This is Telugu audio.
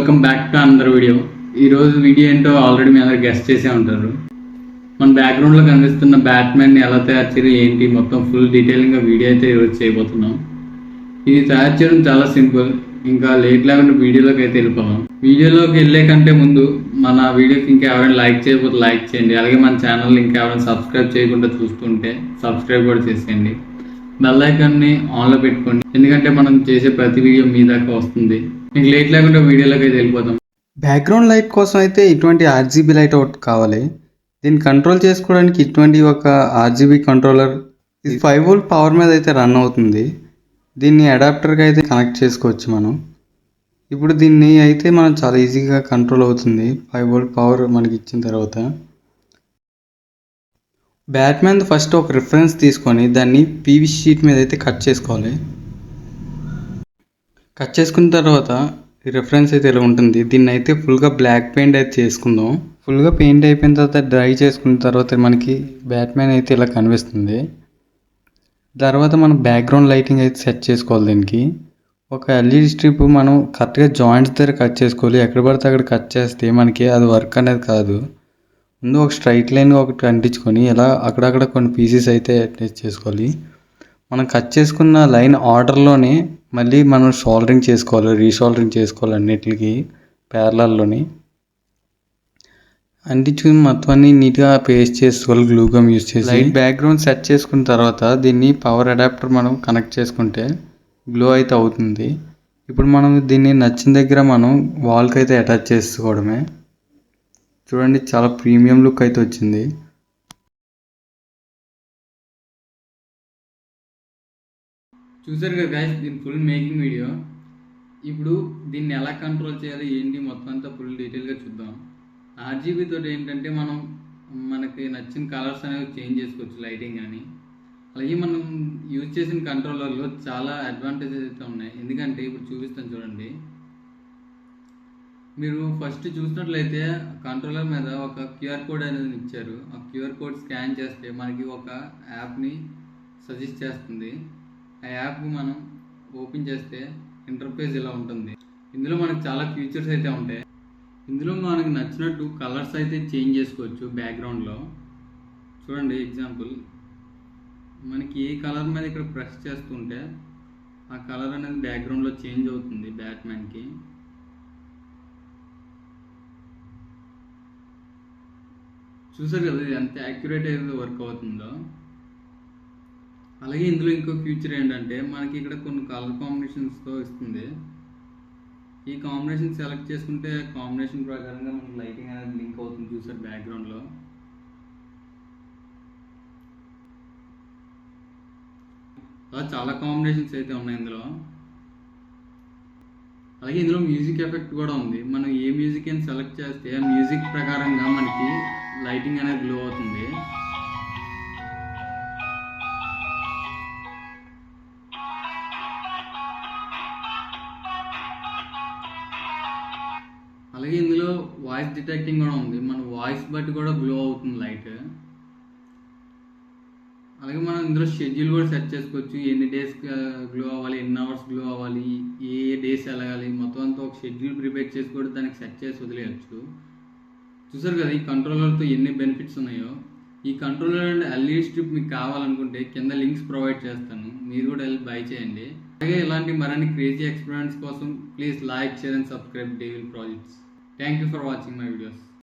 Welcome back to another video. ఈరోజు వీడియో ఏంటో ఆల్రెడీ మీ అందరు గెస్ట్ చేసే ఉంటారు. మన బ్యాక్గ్రౌండ్లో కనిపిస్తున్న బ్యాట్మెన్ని ఎలా తయారు చేయరు ఏంటి మొత్తం ఫుల్ డీటెయిలింగ్గా వీడియో అయితే ఈరోజు చేయబోతున్నాం. ఇది తయారు చేయడం చాలా సింపుల్. ఇంకా లేట్ లేకుండా వీడియోలోకి అయితే వెళ్ళిపోదాం. వీడియోలోకి వెళ్ళే కంటే ముందు మన వీడియోకి ఇంకా ఎవరైనా లైక్ చేయకపోతే లైక్ చేయండి. అలాగే మన ఛానల్ ఇంకా ఎవరైనా సబ్స్క్రైబ్ చేయకుండా చూస్తుంటే సబ్స్క్రైబ్ కూడా చేసేయండి. బెల్ ఐకాన్ని ఆన్లో పెట్టుకోండి, ఎందుకంటే మనం చేసే ప్రతి వీడియో మీ దాకా వస్తుంది. మీకు లేట్ లేకుండా వీడియోలోకి అయితే వెళ్ళిపోతాం. బ్యాక్గ్రౌండ్ లైట్ కోసం అయితే ఇటువంటి ఆర్జీబీ లైట్ ఒకటి కావాలి. దీన్ని కంట్రోల్ చేసుకోవడానికి ఇటువంటి ఒక ఆర్జీబీ కంట్రోలర్, ఇది 5 వోల్ట్ పవర్ మీద అయితే రన్ అవుతుంది. దీన్ని అడాప్టర్గా అయితే కనెక్ట్ చేసుకోవచ్చు మనం. ఇప్పుడు దీన్ని అయితే మనం చాలా ఈజీగా కంట్రోల్ అవుతుంది 5 వోల్ట్ పవర్ మనకి ఇచ్చిన తర్వాత. బ్యాట్మెన్ ఫస్ట్ ఒక రిఫరెన్స్ తీసుకొని దాన్ని పీవీసీ షీట్ మీద అయితే కట్ చేసుకోవాలి. కట్ చేసుకున్న తర్వాత ఈ రిఫరెన్స్ అయితే ఇలా ఉంటుంది. దీన్ని అయితే ఫుల్గా బ్లాక్ పెయింట్ అయితే చేసుకుందాం. ఫుల్గా పెయింట్ అయిపోయిన తర్వాత డ్రై చేసుకున్న తర్వాత మనకి బ్యాట్మెన్ అయితే ఇలా కనిపిస్తుంది. తర్వాత మనం బ్యాక్గ్రౌండ్ లైటింగ్ అయితే సెట్ చేసుకోవాలి. దీనికి ఒక ఎల్ఈడి స్ట్రిప్ మనం కరెక్ట్గా జాయింట్స్ దగ్గర కట్ చేసుకోవాలి. ఎక్కడ పడితే అక్కడ కట్ చేస్తే మనకి అది వర్క్ అనేది కాదు. ముందు ఒక స్ట్రైట్ లైన్ ఒకటి అంటించుకొని ఇలా అక్కడక్కడ కొన్ని పీసెస్ అయితే అటాచ్ చేసుకోవాలి. మనం కట్ చేసుకున్న లైన్ ఆర్డర్లోనే మళ్ళీ మనం షోల్డరింగ్ చేసుకోవాలి, రీషోల్డరింగ్ చేసుకోవాలి. అన్నిటికి ప్యారలల్లోని అంటించుకుని మొత్తం అన్ని నీట్గా పేస్ట్ చేసుకోవాలి గ్లూ గమ్ యూజ్ చేసి. లైట్ బ్యాక్గ్రౌండ్ సెట్ చేసుకున్న తర్వాత దీన్ని పవర్ అడాప్టర్ మనం కనెక్ట్ చేసుకుంటే గ్లో అయితే అవుతుంది. ఇప్పుడు మనం దీన్ని నచ్చిన దగ్గర మనం వాల్కి అయితే అటాచ్ చేసుకోవడమే. చూడండి, చాలా ప్రీమియం లుక్ అయితే వచ్చింది. చూసారు కదా గైస్, దీని ఫుల్ మేకింగ్ వీడియో. ఇప్పుడు దీన్ని ఎలా కంట్రోల్ చేయాలి ఏంటి మొత్తం అంతా ఫుల్ డీటెయిల్గా చూద్దాం. ఆర్జీబీ తోటి ఏంటంటే మనకి నచ్చిన కలర్స్ అనేవి చేంజ్ చేసుకోవచ్చు, లైటింగ్ కానీ. అలాగే మనం యూజ్ చేసిన కంట్రోలర్లో చాలా అడ్వాంటేజెస్ అయితే ఉన్నాయి. ఎందుకంటే ఇప్పుడు చూపిస్తాను చూడండి. మీరు ఫస్ట్ చూసినట్లయితే కంట్రోలర్ మీద ఒక క్యూఆర్ కోడ్ అనేది ఇచ్చారు. ఆ క్యూఆర్ కోడ్ స్కాన్ చేస్తే మనకి ఒక యాప్ని సజెస్ట్ చేస్తుంది. ఆ యాప్ మనం ఓపెన్ చేస్తే ఇంటర్ఫేస్ ఇలా ఉంటుంది. ఇందులో మనకు చాలా ఫీచర్స్ అయితే ఉంటాయి. ఇందులో మనకు నచ్చినట్టు కలర్స్ అయితే చేంజ్ చేసుకోవచ్చు. బ్యాక్గ్రౌండ్లో చూడండి, ఎగ్జాంపుల్ మనకి ఏ కలర్ మీద ఇక్కడ ప్రెస్ చేస్తుంటే ఆ కలర్ అనేది బ్యాక్గ్రౌండ్లో చేంజ్ అవుతుంది బ్యాట్మెన్కి. చూసారు కదా ఇది ఎంత యాక్యురేట్ అయితే వర్క్ అవుతుందో. అలాగే ఇందులో ఇంకో ఫీచర్ ఏంటంటే మనకి ఇక్కడ కొన్ని కలర్ కాంబినేషన్స్తో ఇస్తుంది. ఈ కాంబినేషన్ సెలెక్ట్ చేసుకుంటే కాంబినేషన్ ప్రకారంగా మనకి లైటింగ్ అనేది లింక్ అవుతుంది. చూసారు బ్యాక్గ్రౌండ్లో అలా చాలా కాంబినేషన్స్ అయితే ఉన్నాయి ఇందులో. అలాగే ఇందులో మ్యూజిక్ ఎఫెక్ట్ కూడా ఉంది. మనం ఏ మ్యూజిక్ అని సెలెక్ట్ చేస్తే ఆ మ్యూజిక్ ప్రకారంగా మనకి లైటింగ్ అనేది గ్లో అవుతుంది. అలాగే ఇందులో వాయిస్ డిటెక్టింగ్ కూడా ఉంది. మన వాయిస్ బట్టి కూడా గ్లో అవుతుంది లైట్. అలాగే మనం ఇందులో షెడ్యూల్ కూడా సెట్ చేసుకోవచ్చు. ఎన్ని డేస్ గ్లో అవ్వాలి, ఎన్ని అవర్స్ గ్లో అవ్వాలి, ఏ డేస్ వెళ్ళాలి, మొత్తం అంతా ఒక షెడ్యూల్ ప్రిపేర్ చేసి కూడా దానికి సెట్ చేసి వదిలేయచ్చు. చూసారు కదా ఈ కంట్రోలర్తో ఎన్ని బెనిఫిట్స్ ఉన్నాయో. ఈ కంట్రోలర్ అండ్ ఎల్ఈడి స్ట్రిప్ మీకు కావాలనుకుంటే కింద లింక్స్ ప్రొవైడ్ చేస్తాను, మీరు కూడా వెళ్ళి బై చేయండి. అలాగే ఇలాంటి మరిన్ని క్రేజీ ఎక్స్పెరిమెంట్స్ కోసం please like, share and subscribe devil projects. Thank you for watching my videos.